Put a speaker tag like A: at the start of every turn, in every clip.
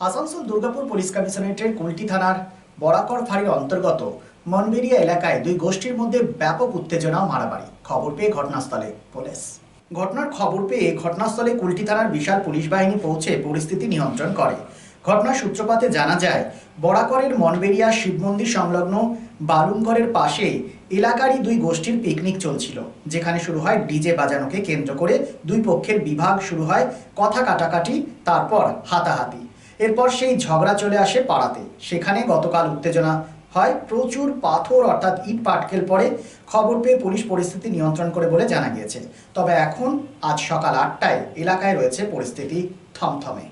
A: Asansol Durgapur police কমিশনারেটের Kulti থানার বরাকর ফাঁড়ির অন্তর্গত মনবেরিয়া এলাকায় দুই গোষ্ঠীর মধ্যে ব্যাপক উত্তেজনা ও মারামারি। খবর পেয়ে ঘটনাস্থলে পুলিশ। ঘটনার খবর পেয়ে ঘটনাস্থলে কুলটি থানার বিশাল পুলিশ বাহিনী পৌঁছে পরিস্থিতি নিয়ন্ত্রণ করে। ঘটনার সূত্রপাতে জানা যায়, বরাকরের মনবেরিয়া শিব মন্দির সংলগ্ন বালুমঘরের পাশে এলাকারই দুই গোষ্ঠীর পিকনিক চলছিল, যেখানে শুরু হয় ডিজে বাজানোকে কেন্দ্র করে দুই পক্ষের বিভাগ শুরু হয়, কথা কাটাকাটি, তারপর হাতাহাতি। এরপর সেই ঝগড়া চলে আসে পাড়াতে। সেখানে গতকাল উত্তেজনা হয়, প্রচুর পাথর অর্থাৎ ইট পাটকেল পড়ে। খবর পেয়ে পুলিশ পরিস্থিতি নিয়ন্ত্রণ করে বলে জানা গিয়েছে। তবে এখন আজ সকাল 8টায় এলাকায় রয়েছে পরিস্থিতি থমথমে।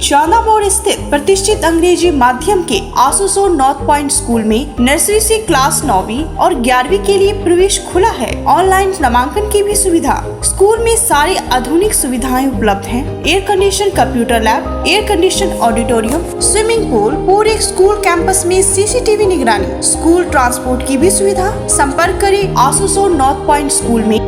B: चांदामोड़ स्थित प्रतिष्ठित अंग्रेजी माध्यम के आसुसो नॉर्थ पॉइंट स्कूल में नर्सरी से क्लास 9वीं और 11वीं के लिए प्रवेश खुला है। ऑनलाइन नामांकन की भी सुविधा। स्कूल में सारी आधुनिक सुविधाएं उपलब्ध हैं। Air condition computer lab, air condition auditorium, swimming pool, पूरे स्कूल कैंपस में सीसीटीवी निगरानी, स्कूल ट्रांसपोर्ट की भी सुविधा। संपर्क करें आसुसो नॉर्थ पॉइंट स्कूल में।